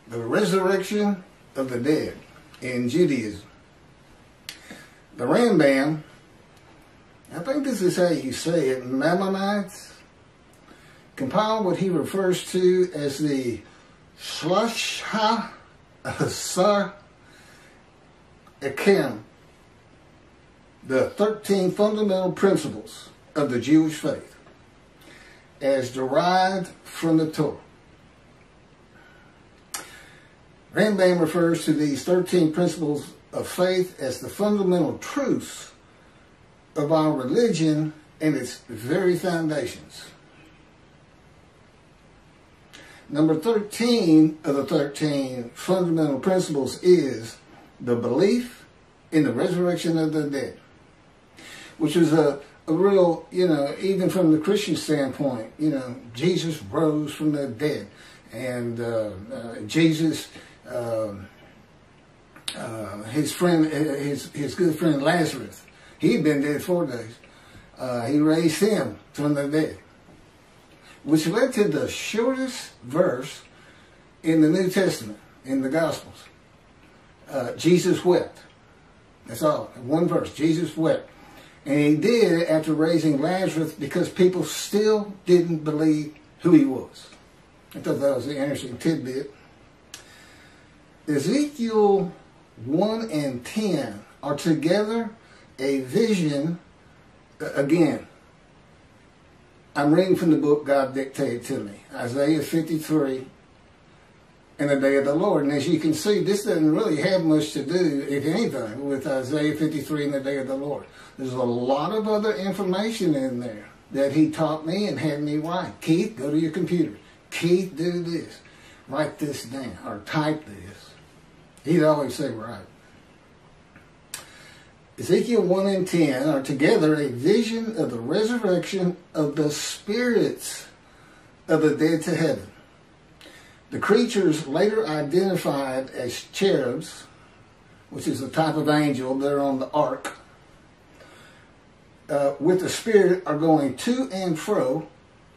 The resurrection of the dead in Judaism. The Rambam, I think this is how you say it, Maimonides, compiled what he refers to as the Shlohah Asar Ikkarim, the 13 fundamental principles of the Jewish faith, as derived from the Torah. Rambam refers to these 13 principles of faith as the fundamental truths of our religion and its very foundations. Number 13 of the 13 fundamental principles is the belief in the resurrection of the dead, which is a real, even from the Christian standpoint, Jesus rose from the dead, and Jesus, his good friend Lazarus, he'd been dead 4 days. He raised him from the dead, which led to the shortest verse in the New Testament, in the Gospels. Jesus wept. That's all. One verse. Jesus wept. And he did after raising Lazarus because people still didn't believe who he was. I thought that was an interesting tidbit. Ezekiel 1 and 10 are together a vision. Again, I'm reading from the book God dictated to me. Isaiah 53 and the day of the Lord. And as you can see, this doesn't really have much to do, if anything, with Isaiah 53 and the day of the Lord. There's a lot of other information in there that he taught me and had me write. Keith, go to your computer. Keith, do this. Write this down or type this. He'd always say, right. Ezekiel 1 and 10 are together a vision of the resurrection of the spirits of the dead to heaven. The creatures later identified as cherubs, which is a type of angel that are on the ark, with the spirit are going to and fro,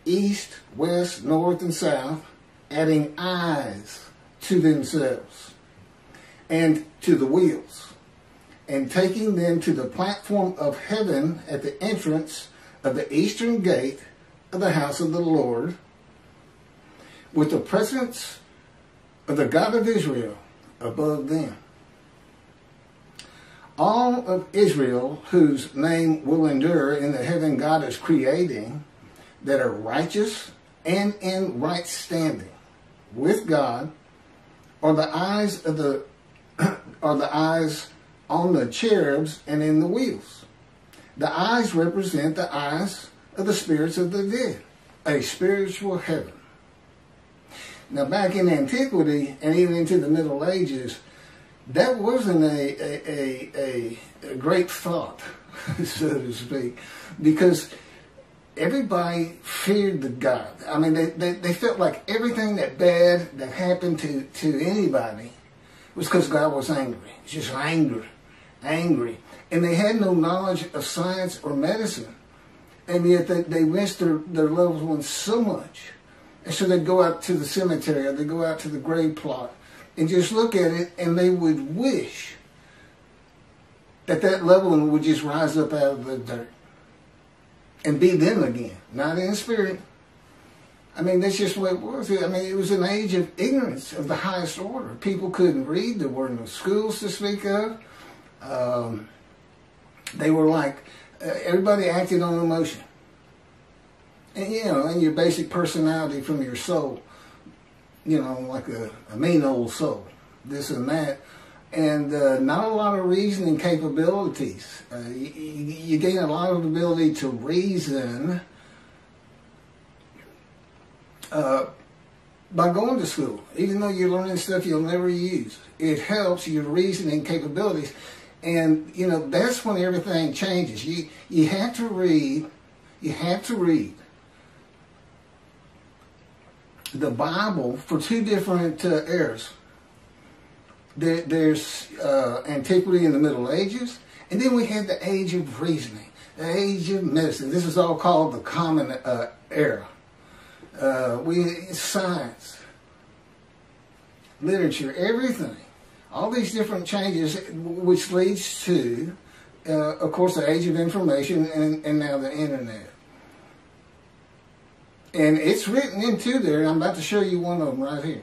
east, west, north, and south, adding eyes to themselves and to the wheels, and taking them to the platform of heaven at the entrance of the eastern gate of the house of the Lord, with the presence of the God of Israel above them. All of Israel, whose name will endure in the heaven God is creating, that are righteous and in right standing with God, are the eyes of the eyes on the cherubs and in the wheels. The eyes represent the eyes of the spirits of the dead, a spiritual heaven. Now, back in antiquity and even into the Middle Ages, that wasn't a great thought, so to speak, because everybody feared the God. I mean, they felt like everything that bad that happened to anybody was because God was angry. It's just angry. And they had no knowledge of science or medicine. And yet they missed their loved ones so much. And so they'd go out to the cemetery or they'd go out to the grave plot and just look at it, and they would wish that loved one would just rise up out of the dirt and be them again, not in spirit. I mean, that's just what it was. I mean, it was an age of ignorance of the highest order. People couldn't read. There were no schools to speak of. They were like, everybody acted on emotion. And, and your basic personality from your soul, like a mean old soul, this and that. And not a lot of reasoning capabilities. You gain a lot of ability to reason by going to school, even though you're learning stuff you'll never use. It helps your reasoning capabilities. And, that's when everything changes. You have to read the Bible for two different eras. There's antiquity in the Middle Ages, and then we had the age of reasoning. The age of medicine. This is all called the common era. Science, literature, everything. All these different changes, which leads to, of course, the age of information and now the internet. And it's written into there, and I'm about to show you one of them right here.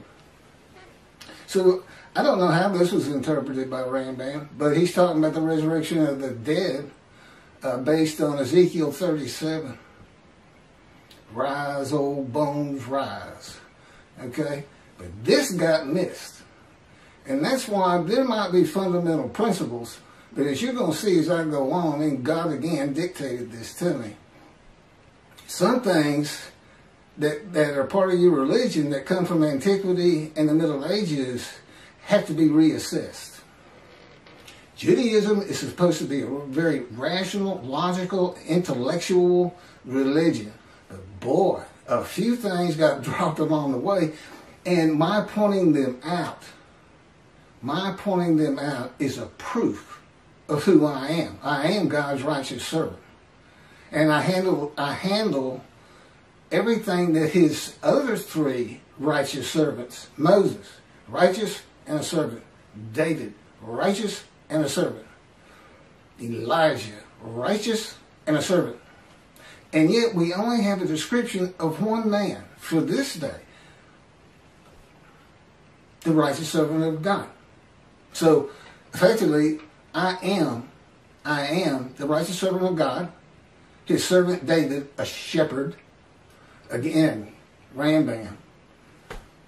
So, I don't know how this was interpreted by Rambam, but he's talking about the resurrection of the dead based on Ezekiel 37. Rise, old bones, rise. Okay? But this got missed. And that's why there might be fundamental principles, but as you're going to see as I go on, and God again dictated this to me, some things that are part of your religion that come from antiquity and the Middle Ages have to be reassessed. Judaism is supposed to be a very rational, logical, intellectual religion. But boy, a few things got dropped along the way, and my pointing them out is a proof of who I am. I am God's righteous servant. And I handle everything that his other three righteous servants, Moses, righteous and a servant. David, righteous and a servant. Elijah, righteous and a servant. And yet we only have a description of one man for this day. The righteous servant of God. So, effectively, I am the righteous servant of God. His servant David, a shepherd. Again, Rambam.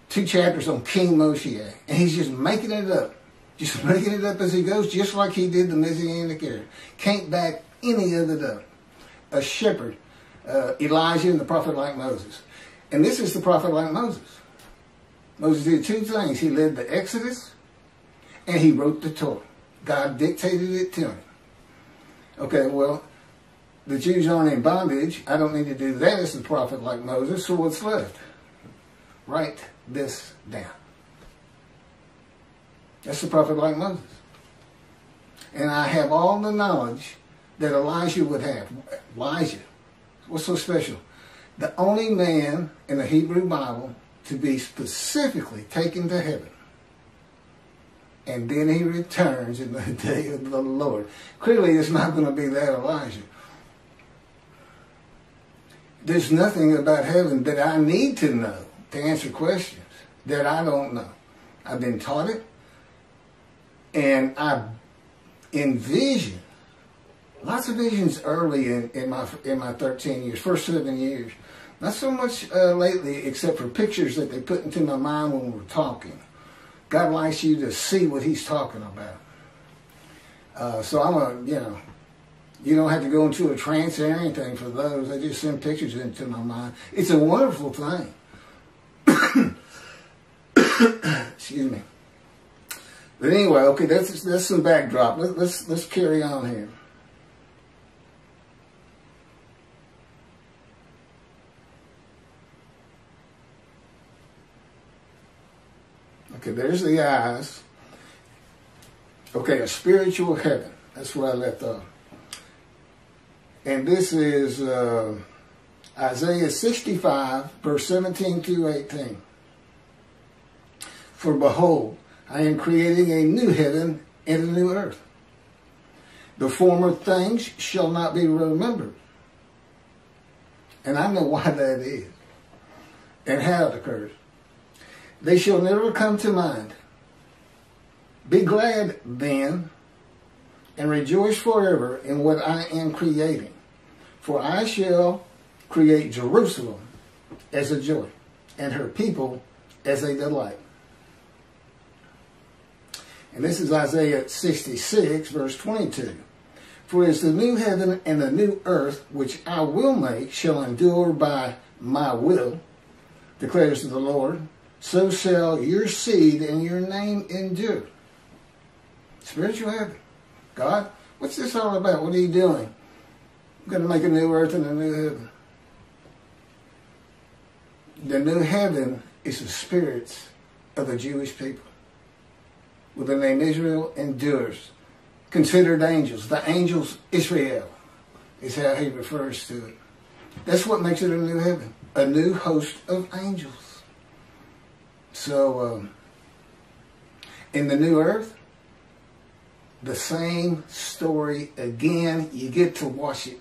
2 chapters on King Moshe. And he's just making it up. Just making it up as he goes, just like he did the Messianic era. Can't back any of it up. A shepherd. Elijah and the prophet like Moses. And this is the prophet like Moses. Moses did 2 things. He led the Exodus and he wrote the Torah. God dictated it to him. Okay, well, the Jews aren't in bondage. I don't need to do that as the prophet like Moses. So what's left? Write this down. That's the prophet like Moses. And I have all the knowledge that Elijah would have. Elijah. What's so special? The only man in the Hebrew Bible to be specifically taken to heaven. And then he returns in the day of the Lord. Clearly, it's not going to be that Elijah. There's nothing about heaven that I need to know to answer questions that I don't know. I've been taught it. And I envision lots of visions early in my 13 years, first 7 years. Not so much lately, except for pictures that they put into my mind when we're talking. God likes you to see what he's talking about. So you don't have to go into a trance or anything for those. I just send pictures into my mind. It's a wonderful thing. Excuse me. But anyway, okay, that's some backdrop. Let's carry on here. Okay, there's the eyes. Okay, a spiritual heaven. That's where I left off. And this is Isaiah 65, verse 17 through 18. For behold, I am creating a new heaven and a new earth. The former things shall not be remembered. And I know why that is. And how it occurs. They shall never come to mind. Be glad then, and rejoice forever in what I am creating. For I shall create Jerusalem as a joy, and her people as a delight. And this is Isaiah 66, verse 22. For as the new heaven and the new earth, which I will make, shall endure by my will, declares the Lord, so shall your seed and your name endure. Spiritual heaven. God, what's this all about? What are you doing? I'm going to make a new earth and a new heaven. The new heaven is the spirits of the Jewish people. With the name Israel endures. Considered angels. The angels Israel. is how he refers to it. That's what makes it a new heaven, a new host of angels. So, in the new earth, the same story again. You get to watch it.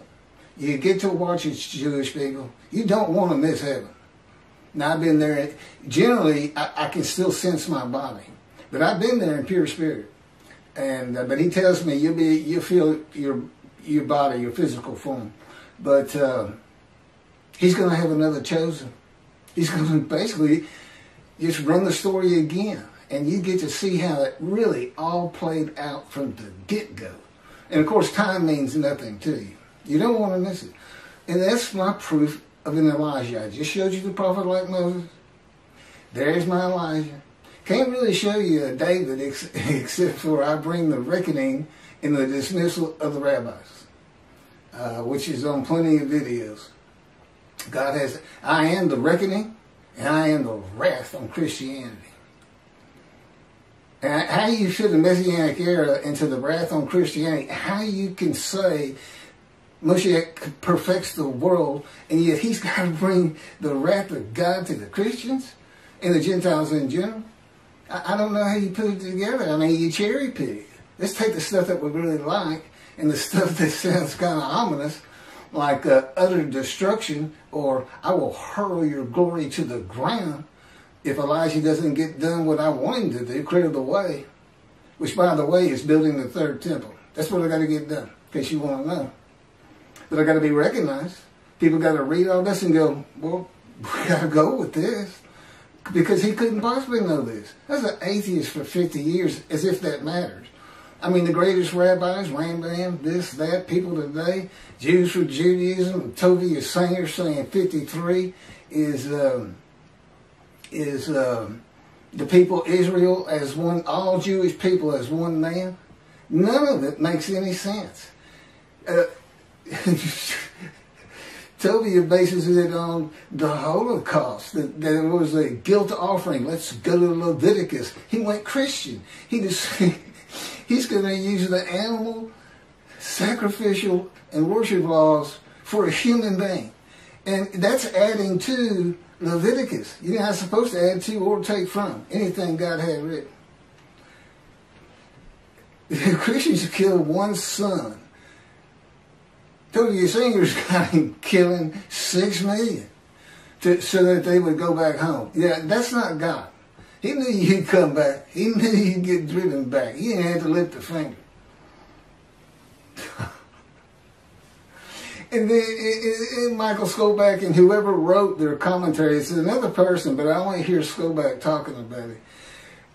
You get to watch it, Jewish people. You don't want to miss heaven. Now, I've been there. Generally, I can still sense my body. But I've been there in pure spirit. And but he tells me you'll feel your body, your physical form. But he's going to have another chosen. He's going to basically just run the story again. And you get to see how it really all played out from the get-go. And, of course, time means nothing to you. You don't want to miss it. And that's my proof of an Elijah. I just showed you the prophet like Moses. There's my Elijah. Can't really show you a David except for I bring the reckoning and the dismissal of the rabbis, which is on plenty of videos. God has, I am the reckoning and I am the wrath on Christianity. And how you fit the Messianic era into the wrath on Christianity, how you can say Moshe perfects the world, and yet he's got to bring the wrath of God to the Christians and the Gentiles in general. I don't know how you put it together. I mean, you cherry pick. Let's take the stuff that we really like and the stuff that sounds kind of ominous, like utter destruction, or I will hurl your glory to the ground if Elijah doesn't get done what I want him to do, clear the way, which, by the way, is building the third temple. That's what I got to get done, in case you want to know. But I got to be recognized. People got to read all this and go, well, we got to go with this. Because he couldn't possibly know this. That's an atheist for 50 years, as if that matters. I mean, the greatest rabbis, Rambam, this, that, people today, Jews for Judaism, Tovia Singer saying 53 is the people Israel as one, all Jewish people as one man. None of it makes any sense. Tovia bases it on the Holocaust, that there was a guilt offering. Let's go to Leviticus. He went Christian. He's going to use the animal, sacrificial, and worship laws for a human being. And that's adding to Leviticus. You're not supposed to add to or take from anything God had written. The Christians killed one son. Tovia Singer's got him killing 6 million so that they would go back home. Yeah, that's not God. He knew you'd come back. He knew you'd get driven back. He didn't have to lift a finger. And then Michael Skoback and whoever wrote their commentary, it's another person, but I only hear Skoback talking about it.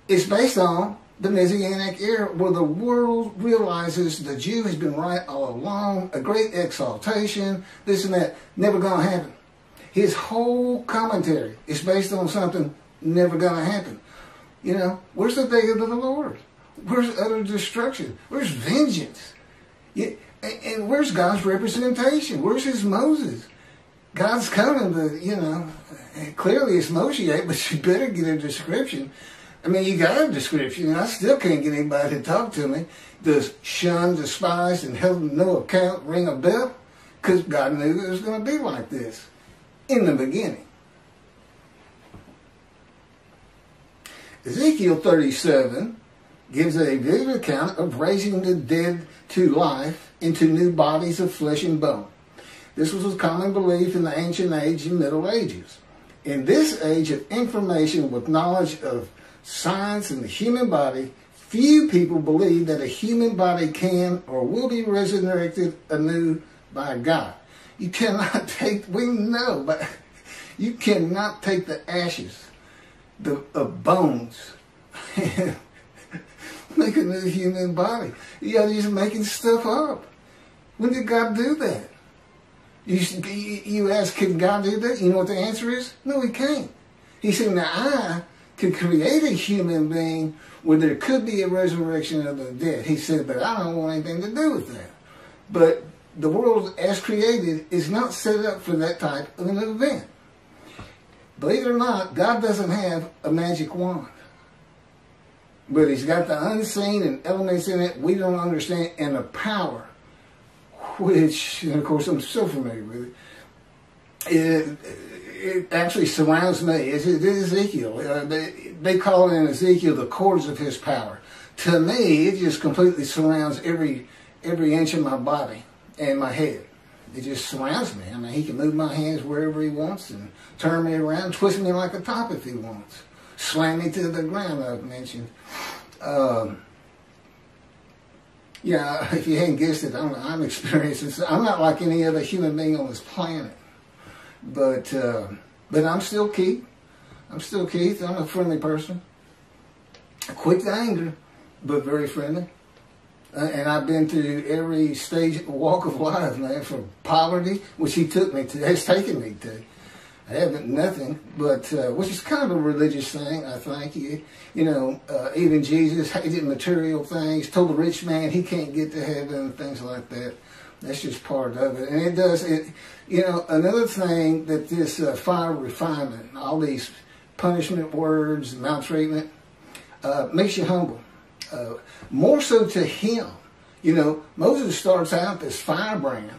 It's based on the Messianic era, where the world realizes the Jew has been right all along, a great exaltation, this and that, never going to happen. His whole commentary is based on something never going to happen. You know, where's the day of the Lord? Where's utter destruction? Where's vengeance? And where's God's representation? Where's his Moses? God's coming to, you know, clearly it's Moshe, but you better get a description. I mean, you got a description, and I still can't get anybody to talk to me. Does shun, despise, and held no account ring a bell? Because God knew it was going to be like this in the beginning. Ezekiel 37 gives a vivid account of raising the dead to life into new bodies of flesh and bone. This was a common belief in the ancient age and Middle Ages. In this age of information with knowledge of science and the human body, few people believe that a human body can or will be resurrected anew by God. You cannot take, we know, but you cannot take the ashes of bones and make a new human body. You're just making stuff up. When did God do that? You ask, can God do that? You know what the answer is? No, he can't. He said, now I could create a human being where there could be a resurrection of the dead. He said, but I don't want anything to do with that. But the world as created is not set up for that type of an event. Believe it or not, God doesn't have a magic wand. But he's got the unseen and elements in it we don't understand, and the power which, and of course, I'm so familiar with it. It actually surrounds me. It's Ezekiel. They call it in Ezekiel the cords of his power. To me, it just completely surrounds every inch of my body and my head. It just surrounds me. I mean, he can move my hands wherever he wants and turn me around, twist me like a top if he wants. Slam me to the ground, I've mentioned. Yeah, if you hadn't guessed it, I'm experiencing. I'm not like any other human being on this planet. But I'm still Keith. I'm still Keith. I'm a friendly person. Quick to anger, but very friendly. And I've been through every stage, walk of life, man, from poverty, which he took me to, has taken me to. I haven't nothing, but which is kind of a religious thing, I think. Even Jesus hated material things, told the rich man he can't get to heaven, things like that. That's just part of it. And another thing that this fire refinement, all these punishment words, maltreatment, makes you humble. More so to him. Moses starts out this firebrand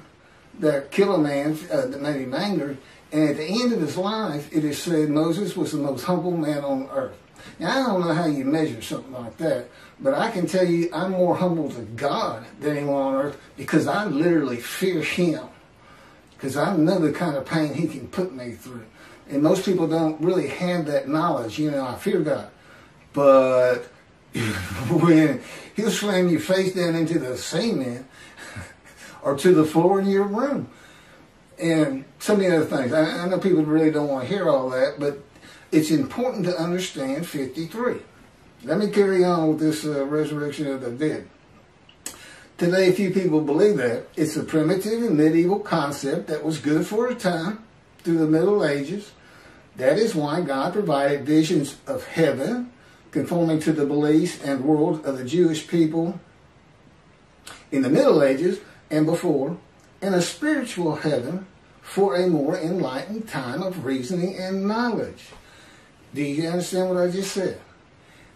that killed a man that made him angry. And at the end of his life, it is said Moses was the most humble man on earth. Now, I don't know how you measure something like that, but I can tell you I'm more humble to God than anyone on earth because I literally fear him. Because I know the kind of pain he can put me through. And most people don't really have that knowledge. I fear God. But when he'll slam your face down into the cement or to the floor in your room. And so many other things. I know people really don't want to hear all that, but it's important to understand 53. Let me carry on with this resurrection of the dead. Today, few people believe that. It's a primitive and medieval concept that was good for a time through the Middle Ages. That is why God provided visions of heaven, conforming to the beliefs and world of the Jewish people in the Middle Ages and before, and a spiritual heaven for a more enlightened time of reasoning and knowledge. Do you understand what I just said?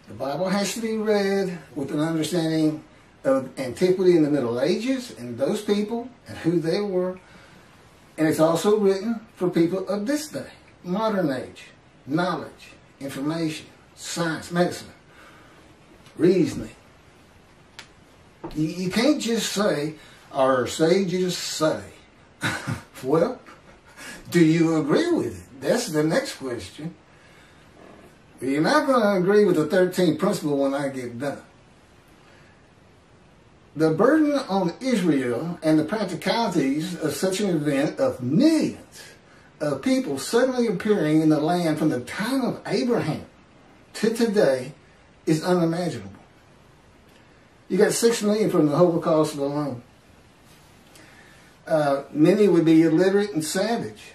The Bible has to be read with an understanding of antiquity in the Middle Ages and those people and who they were. And it's also written for people of this day, modern age, knowledge, information, science, medicine, reasoning. You can't just say, or sages say. Well, do you agree with it? That's the next question. You're not going to agree with the 13th principle when I get done. The burden on Israel and the practicalities of such an event of millions of people suddenly appearing in the land from the time of Abraham to today is unimaginable. You got 6 million from the Holocaust alone. Many would be illiterate and savage,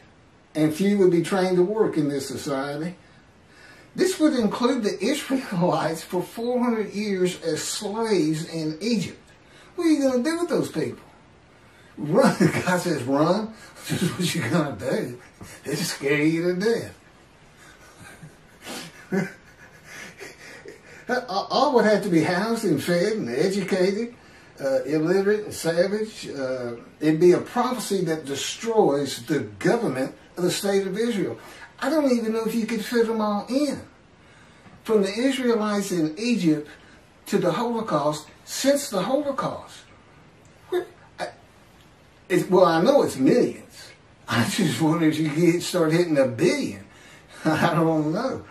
and few would be trained to work in this society. This would include the Israelites for 400 years as slaves in Egypt. What are you going to do with those people? Run. God says run. This is what you're going to do. It'll scare you to death. All would have to be housed and fed and educated, illiterate and savage. It'd be a prophecy that destroys the government of the state of Israel. I don't even know if you could fit them all in. From the Israelites in Egypt to the Holocaust, since the Holocaust. Well, I know it's millions. I just wonder if you could start hitting 1 billion. I don't know.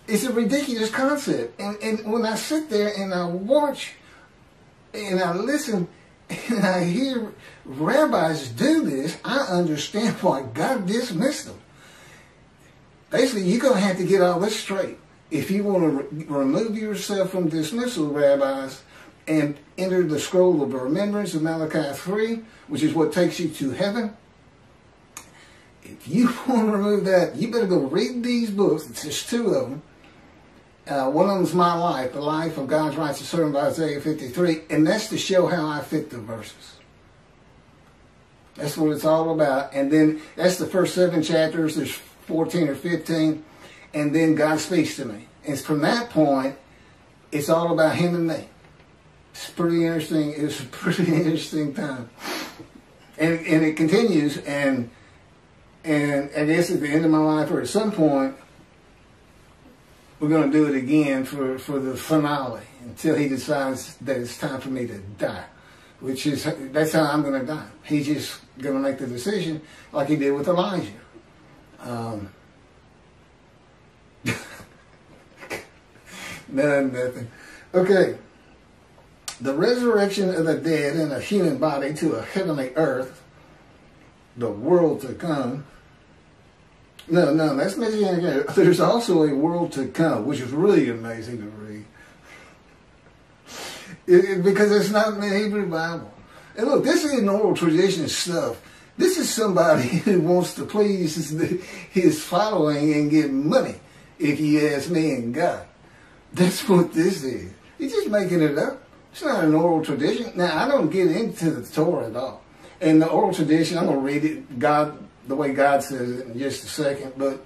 It's a ridiculous concept. And when I sit there and I watch and I listen and I hear rabbis do this, I understand why God dismissed them. Basically, you're going to have to get all this straight. If you want to remove yourself from dismissal, rabbis, and enter the scroll of the remembrance of Malachi 3, which is what takes you to heaven, if you want to remove that, you better go read these books. It's just 2 of them. One of them is my life, the life of God's righteous servant by Isaiah 53, and that's to show how I fit the verses. That's what it's all about. And then that's the first 7 chapters. There's 14 or 15, and then God speaks to me. And from that point, it's all about Him and me. It's pretty interesting. It's a pretty interesting time. And it continues, and I guess at the end of my life or at some point, we're going to do it again for the finale until he decides that it's time for me to die, that's how I'm going to die. He's just going to make the decision like he did with Elijah. Nothing. Okay. The resurrection of the dead in a human body to a heavenly earth, the world to come. No, that's Messianic. There's also a world to come, which is really amazing to read. Because it's not in the Hebrew Bible. And look, this ain't oral tradition stuff. This is somebody who wants to please his following and get money, if you ask me and God. That's what this is. He's just making it up. It's not an oral tradition. Now, I don't get into the Torah at all. And the oral tradition, I'm going to read it the way God says it in just a second, but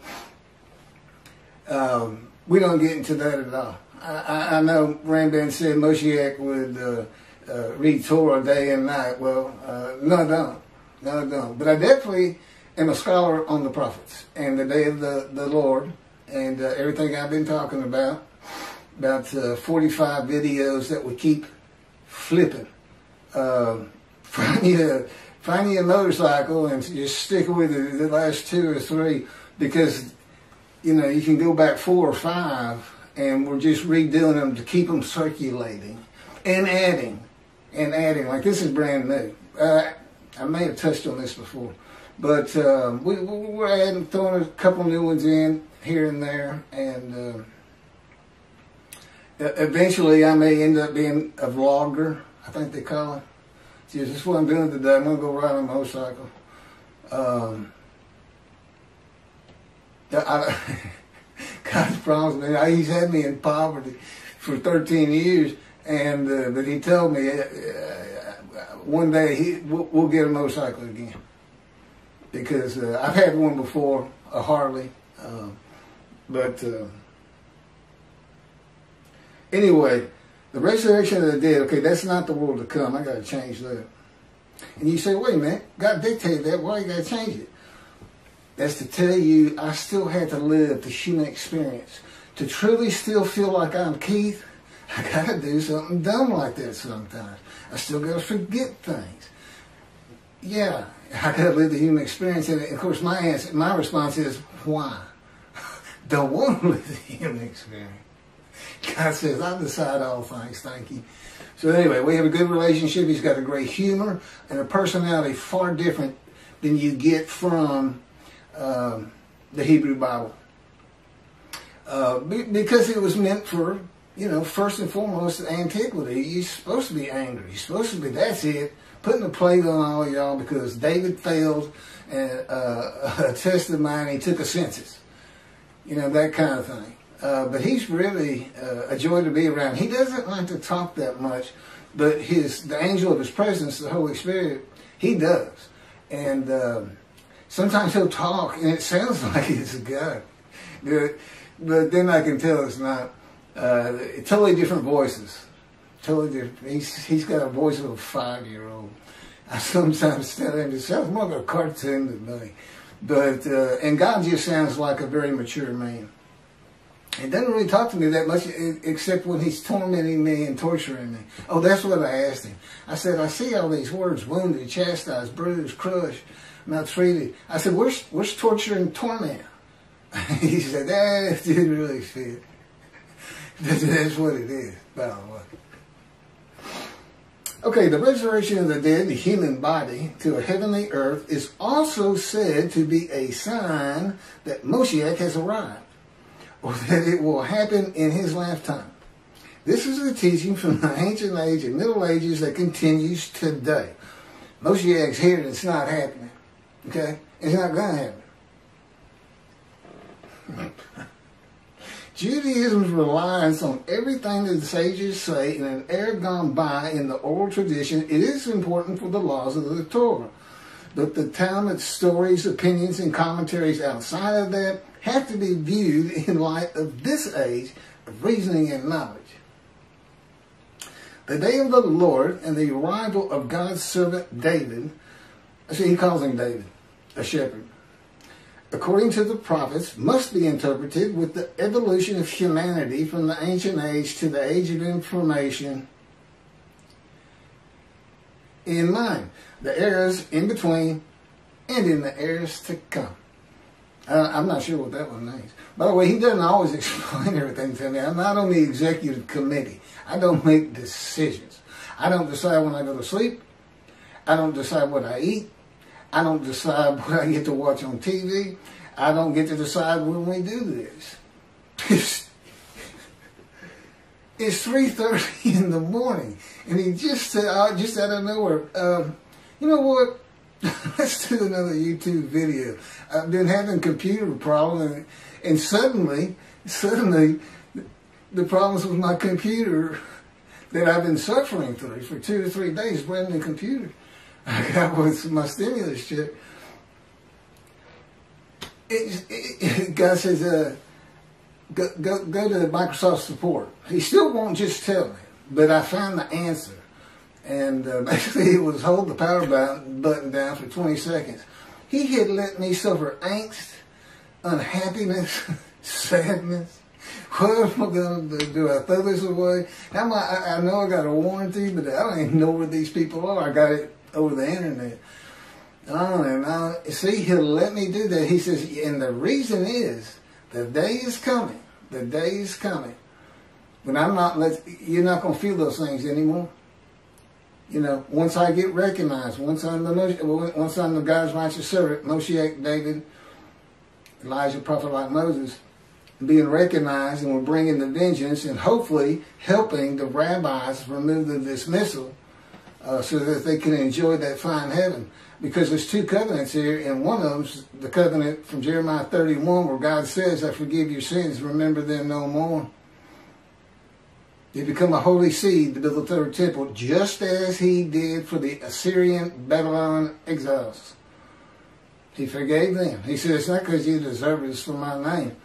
we don't get into that at all. I know Rambam said Moshiach would read Torah day and night. Well, no, I don't. But I definitely am a scholar on the prophets and the day of the Lord and everything I've been talking about 45 videos that we keep flipping. Find you a motorcycle and just stick with it the last 2 or 3, because you can go back 4 or 5 and we're just redoing them to keep them circulating and adding. Like this is brand new. I may have touched on this before, but we're adding, throwing a couple new ones in here and there, and eventually I may end up being a vlogger, I think they call it. See, this is what I'm doing today. I'm going to go ride on a motorcycle. God's promised me. He's had me in poverty for 13 years, and but he told me one day we'll get a motorcycle again, because I've had one before, a Harley, but anyway. The resurrection of the dead, okay, that's not the world to come. I got to change that. And you say, wait a minute, God dictated that. Why you got to change it? That's to tell you I still had to live the human experience. To truly still feel like I'm Keith, I got to do something dumb like that sometimes. I still got to forget things. Yeah, I got to live the human experience. And of course, my response is, why? Don't want to live the human experience. God says, I decide all things, thank you. So anyway, we have a good relationship. He's got a great humor and a personality far different than you get from the Hebrew Bible. Because it was meant for, first and foremost, antiquity. You're supposed to be angry. You're supposed to be, that's it, putting a plague on all of y'all because David failed a test of mine. He took a census. That kind of thing. But he's really a joy to be around. He doesn't like to talk that much, but the angel of his presence, the Holy Spirit, he does. And sometimes he'll talk, and it sounds like it's a God. But then I can tell it's not. Totally different voices. Totally different. He's got a voice of a 5-year-old. I sometimes tell him it sounds more like a cartoon than me. But and God just sounds like a very mature man. He doesn't really talk to me that much, except when he's tormenting me and torturing me. Oh, that's what I asked him. I said, I see all these words: wounded, chastised, bruised, crushed, maltreated. I said, where's torture and torment? He said, that didn't really fit. That's what it is, by the way. Okay, the resurrection of the dead, the human body, to a heavenly earth is also said to be a sign that Moshiach has arrived, or that it will happen in his lifetime. This is a teaching from the ancient age and Middle Ages that continues today. Moshiach's here and it's not happening. Okay? It's not going to happen. Judaism's reliance on everything that the sages say in an era gone by in the oral tradition, it is important for the laws of the Torah. But the Talmud's stories, opinions, and commentaries outside of that have to be viewed in light of this age of reasoning and knowledge. The day of the Lord and the arrival of God's servant David See, he calls him David, a shepherd. According to the prophets, must be interpreted with the evolution of humanity from the ancient age to the age of information in mind. The eras in between and in the eras to come. I'm not sure what that one means. By the way, he doesn't always explain everything to me. I'm not on the executive committee. I don't make decisions. I don't decide when I go to sleep. I don't decide what I eat. I don't decide what I get to watch on TV. I don't get to decide when we do this. It's 3:30 in the morning, and he just said, just out of nowhere, you know what? Let's do another YouTube video. I've been having a computer problem, and suddenly, the problems with my computer that I've been suffering through for 2 to 3 days, brand new computer I got with my stimulus check. Guy says, go to Microsoft support. He still won't just tell me, but I found the answer. And basically it was hold the power button down for 20 seconds. He had let me suffer angst, unhappiness, sadness. What am I going to do? Do I throw this away? I know I got a warranty, but I don't even know where these people are. I got it over the internet. See, he'll let me do that. He says, and the reason is, the day is coming. The day is coming. When you're not going to feel those things anymore. You know, once I get recognized, once I'm the God's righteous servant, Moshiach, David, Elijah, prophet like Moses, being recognized, and we're bringing the vengeance and hopefully helping the rabbis remove the dismissal so that they can enjoy that fine heaven. Because there's 2 covenants here, and one of them's the covenant from Jeremiah 31 where God says, I forgive your sins, remember them no more. They become a holy seed to build the 3rd temple, just as he did for the Assyrian Babylon exiles. He forgave them. He said, it's not because you deserve it, it's for my name.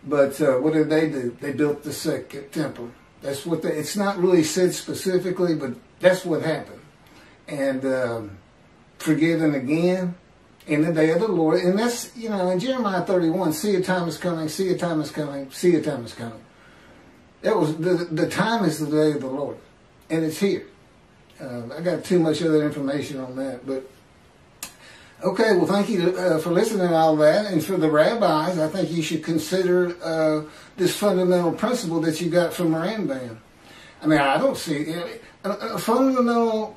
But what did they do? They built the 2nd temple. That's what it's not really said specifically, but that's what happened. And forgiven again in the day of the Lord. And that's, you know, in Jeremiah 31, see a time is coming, see a time is coming, see a time is coming. That was the time is the day of the Lord, and it's here. I got too much other information on that, but okay. Well, thank you for listening to all that, and for the rabbis, I think you should consider this fundamental principle that you got from Rambam. I mean, I don't see a fundamental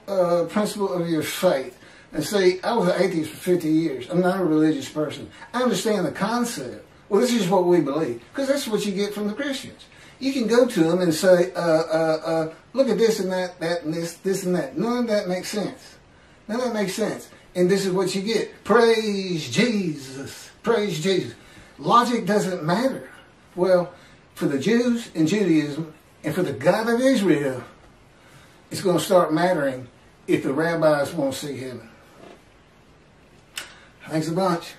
principle of your faith. And see, I was an atheist for 50 years. I'm not a religious person. I understand the concept. Well, this is what we believe, because that's what you get from the Christians. You can go to them and say, look at this and that and this and that. None of that makes sense. None of that makes sense. And this is what you get. Praise Jesus. Praise Jesus. Logic doesn't matter. Well, for the Jews in Judaism and for the God of Israel, it's going to start mattering if the rabbis won't see heaven. Thanks a bunch.